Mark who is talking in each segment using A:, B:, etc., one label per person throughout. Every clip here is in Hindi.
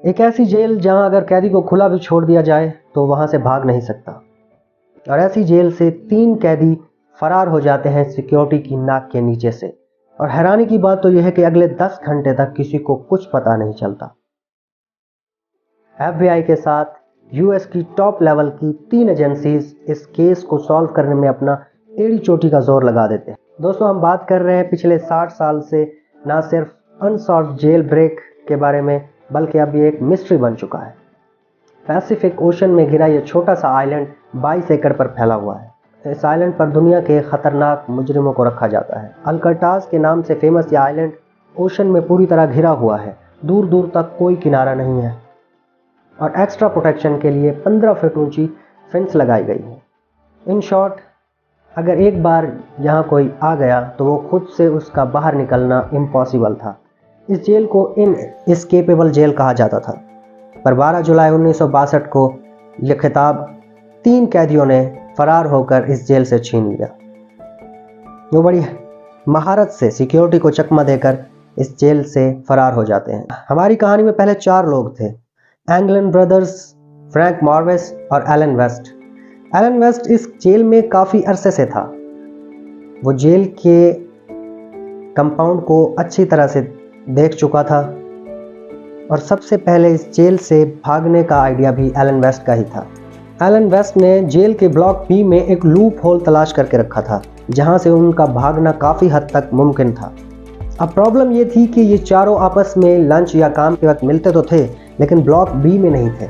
A: एक ऐसी जेल जहां अगर कैदी को खुला भी छोड़ दिया जाए तो वहां से भाग नहीं सकता। और ऐसी जेल से 3 कैदी फरार हो जाते हैं सिक्योरिटी की नाक के नीचे से। और हैरानी की बात तो यह है कि अगले 10 घंटे तक किसी को कुछ पता नहीं चलता। FBI के साथ यूएस की टॉप लेवल की 3 एजेंसीज इस केस को सॉल्व करने में अपना एड़ी चोटी का जोर लगा देते हैं। दोस्तों, हम बात कर रहे हैं पिछले 60 साल से ना सिर्फ अनसॉल्व्ड जेल ब्रेक के बारे में, बल्कि अब ये एक मिस्ट्री बन चुका है। पैसिफिक ओशन में घिरा यह छोटा सा आइलैंड 22 एकड़ पर फैला हुआ है। इस आइलैंड पर दुनिया के खतरनाक मुजरिमों को रखा जाता है। अल्कर्टास के नाम से फेमस यह आइलैंड ओशन में पूरी तरह घिरा हुआ है। दूर दूर तक कोई किनारा नहीं है और एक्स्ट्रा प्रोटेक्शन के लिए 15 फीट ऊंची फेंस लगाई गई है। इन शॉर्ट, अगर एक बार यहाँ कोई आ गया तो वो खुद से उसका बाहर निकलना इम्पॉसिबल था। इस जेल को इनएस्केपेबल जेल कहा जाता था। पर 12 जुलाई 1962 को यह खिताब 3 कैदियों ने फरार होकर इस जेल से छीन लिया। वो बड़ी महारत से सिक्योरिटी को चकमा देकर इस जेल से फरार हो जाते हैं। हमारी कहानी में पहले 4 लोग थे, एंगलन ब्रदर्स, फ्रैंक मॉर्वेस और एलन वेस्ट। एलन वेस्ट इस जेल में काफ़ी अरसे से था। वो जेल के कंपाउंड को अच्छी तरह से देख चुका था और सबसे पहले इस जेल से भागने का आइडिया भी एलन वेस्ट का ही था। एलन वेस्ट ने जेल के ब्लॉक बी में एक लूप होल तलाश करके रखा था जहां से उनका भागना काफ़ी हद तक मुमकिन था। अब प्रॉब्लम ये थी कि ये चारों आपस में लंच या काम के वक्त मिलते तो थे, लेकिन ब्लॉक बी में नहीं थे।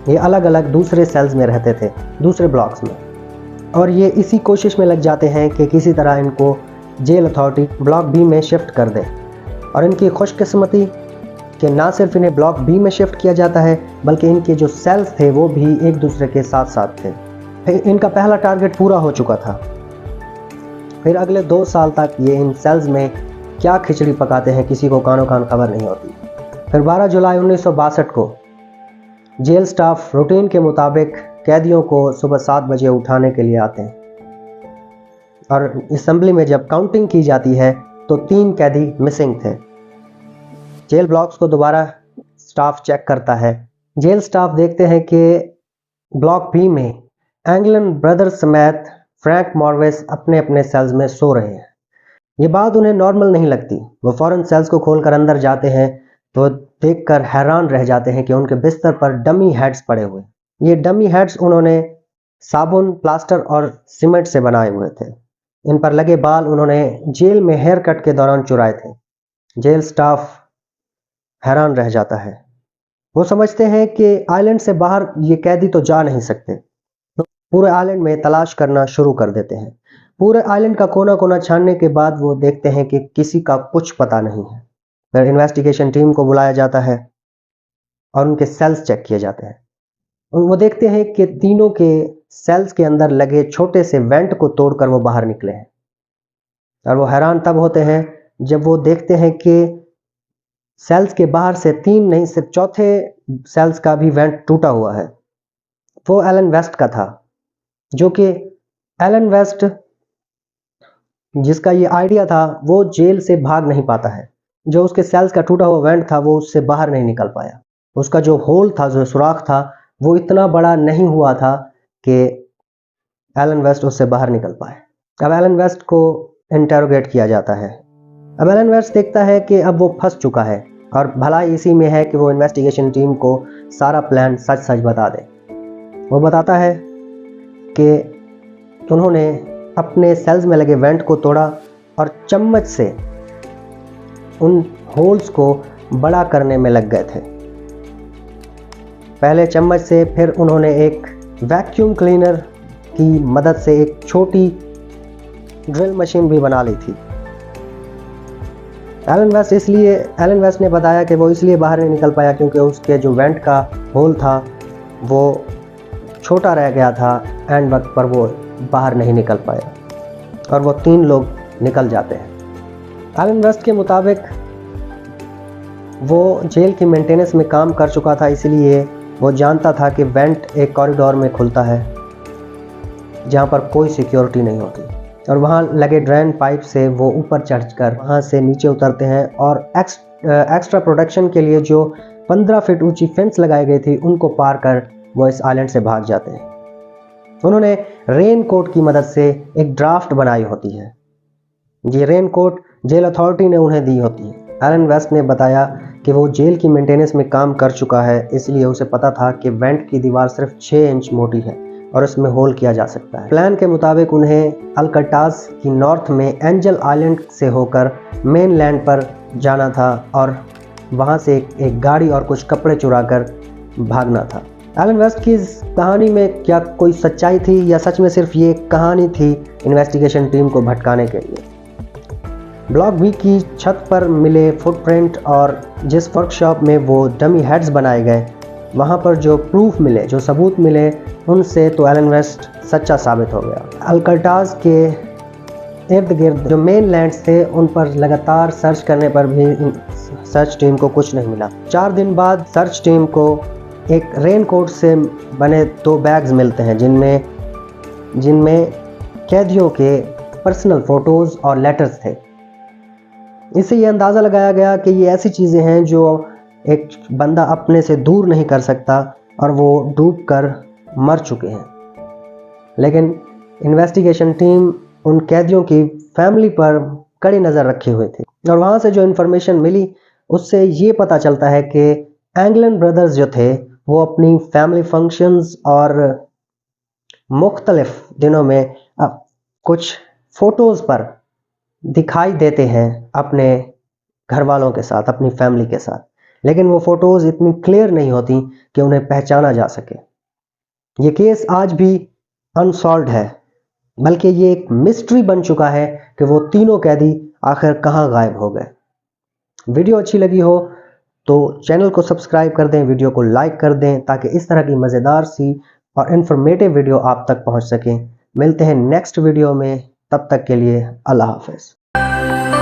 A: ये अलग अलग दूसरे सेल्स में रहते थे, दूसरे ब्लॉक्स में। और ये इसी कोशिश में लग जाते हैं कि किसी तरह इनको जेल अथॉरिटी ब्लॉक बी में शिफ्ट कर दे। और इनकी खुशकिस्मती कि ना सिर्फ इन्हें ब्लॉक बी में शिफ्ट किया जाता है, बल्कि इनके जो सेल्स थे वो भी एक दूसरे के साथ साथ थे। फिर इनका पहला टारगेट पूरा हो चुका था। फिर अगले 2 साल तक ये इन सेल्स में क्या खिचड़ी पकाते हैं किसी को कानो कान खबर नहीं होती। फिर 12 जुलाई 1962 को जेल स्टाफ रूटीन के मुताबिक कैदियों को सुबह 7 बजे उठाने के लिए आते हैं। और असेंबली में जब काउंटिंग की जाती है तो 3 कैदी मिसिंग थे। जेल ब्लॉक्स को दोबारा स्टाफ चेक करता है। जेल स्टाफ देखते हैं कि ब्लॉक बी में एंगलन ब्रदर्स समेत फ्रैंक मॉर्वेस अपने अपने सेल्स में सो रहे हैं। ये बात उन्हें नॉर्मल नहीं लगती। वो फौरन सेल्स को खोलकर अंदर जाते हैं तो देखकर हैरान रह जाते हैं कि उनके बिस्तर पर डमी हेड्स पड़े हुए। ये डमी हेड्स उन्होंने साबुन, प्लास्टर और सीमेंट से बनाए हुए थे। इन पर लगे बाल उन्होंने जेल में हेयर कट के दौरान चुराए थे। जेल स्टाफ हैरान रह जाता है। वो समझते हैं कि आइलैंड से बाहर ये कैदी तो जा नहीं सकते, तो पूरे आइलैंड में तलाश करना शुरू कर देते हैं। पूरे आइलैंड का कोना कोना छानने के बाद वो देखते हैं कि किसी का कुछ पता नहीं है। फिर इन्वेस्टिगेशन टीम को बुलाया जाता है और उनके सेल्स चेक किए जाते हैं। वो देखते हैं कि तीनों के सेल्स के अंदर लगे छोटे से वेंट को तोड़कर वो बाहर निकले हैं। और वो हैरान तब होते हैं जब वो देखते हैं कि सेल्स के बाहर से 3 नहीं सिर्फ चौथे सेल्स का भी वेंट टूटा हुआ है। वो एलन वेस्ट का था, जो कि एलन वेस्ट जिसका ये आइडिया था वो जेल से भाग नहीं पाता है। जो उसके सेल्स का टूटा हुआ वेंट था वो उससे बाहर नहीं निकल पाया। उसका जो होल था, जो सुराख था, वो इतना बड़ा नहीं हुआ था कि एलन वेस्ट उससे बाहर निकल पाए। अब एलन वेस्ट को इंटेरोगेट किया जाता है। अब एलन वेस्ट देखता है कि अब वो फंस चुका है और भलाई इसी में है कि वो इन्वेस्टिगेशन टीम को सारा प्लान सच सच बता दे। वो बताता है कि उन्होंने अपने सेल्स में लगे वेंट को तोड़ा और चम्मच से उन होल्स को बड़ा करने में लग गए थे। पहले चम्मच से, फिर उन्होंने एक वैक्यूम क्लीनर की मदद से एक छोटी ड्रिल मशीन भी बना ली थी। एलन वेस्ट ने बताया कि वो इसलिए बाहर नहीं निकल पाया क्योंकि उसके जो वेंट का होल था वो छोटा रह गया था। एंड वक्त पर वो बाहर नहीं निकल पाया और वो 3 लोग निकल जाते हैं। एलन वेस्ट के मुताबिक वो जेल की मेंटेनेंस में काम कर चुका था, इसलिए वो जानता था कि वेंट एक कॉरिडोर में खुलता है जहाँ पर कोई सिक्योरिटी नहीं होती और वहाँ लगे ड्रेन पाइप से वो ऊपर चढ़कर वहाँ से नीचे उतरते हैं और एक्स्ट्रा प्रोटेक्शन के लिए जो 15 फीट ऊंची फेंस लगाई गई थी उनको पार कर वो इस आइलैंड से भाग जाते हैं। उन्होंने रेन कोट की मदद से एक ड्राफ्ट बनाई होती है। ये रेन कोट जेल अथॉरिटी ने उन्हें दी होती है। एलन वेस्ट ने बताया कि वो जेल की मेंटेनेंस में काम कर चुका है, इसलिए उसे पता था कि वेंट की दीवार सिर्फ 6 इंच मोटी है और उसमें होल किया जा सकता है। प्लान के मुताबिक उन्हें अल्काटाज की नॉर्थ में एंजल आइलैंड से होकर मेन लैंड पर जाना था और वहां से एक गाड़ी और कुछ कपड़े चुराकर भागना था। एलन वेस्ट की इस कहानी में क्या कोई सच्चाई थी या सच में सिर्फ ये कहानी थी इन्वेस्टिगेशन टीम को भटकाने के लिए? ब्लॉक बी की छत पर मिले फुटप्रिंट और जिस वर्कशॉप में वो डमी हेड्स बनाए गए, वहाँ पर जो प्रूफ मिले, जो सबूत मिले, उनसे तो एलन वेस्ट सच्चा साबित हो गया। अल्काटाज के इर्द गिर्द जो मेन लैंड्स थे उन पर लगातार सर्च करने पर भी सर्च टीम को कुछ नहीं मिला। 4 दिन बाद सर्च टीम को एक रेन कोट से बने 2 बैग्स मिलते हैं जिनमें कैदियों के पर्सनल फोटोज और लेटर्स थे। इससे ये अंदाज़ा लगाया गया कि ये ऐसी चीज़ें हैं जो एक बंदा अपने से दूर नहीं कर सकता और वो डूबकर मर चुके हैं। लेकिन इन्वेस्टिगेशन टीम उन कैदियों की फैमिली पर कड़ी नज़र रखे हुए थे और वहाँ से जो इन्फॉर्मेशन मिली उससे ये पता चलता है कि एंगलन ब्रदर्स जो थे वो अपनी फैमिली फंक्शंस और मुख्तलिफ दिनों में कुछ फ़ोटोज़ पर दिखाई देते हैं अपने घर वालों के साथ, अपनी फैमिली के साथ, लेकिन वो फ़ोटोज़ इतनी क्लियर नहीं होती कि उन्हें पहचाना जा सके। ये केस आज भी अनसॉल्व्ड है, बल्कि ये एक मिस्ट्री बन चुका है कि वो तीनों कैदी आखिर कहाँ गायब हो गए। वीडियो अच्छी लगी हो तो चैनल को सब्सक्राइब कर दें, वीडियो को लाइक कर दें ताकि इस तरह की मज़ेदार सी और इन्फॉर्मेटिव वीडियो आप तक पहुंच सकें। मिलते हैं नेक्स्ट वीडियो में, तब तक के लिए अल्लाह हाफ़िज़।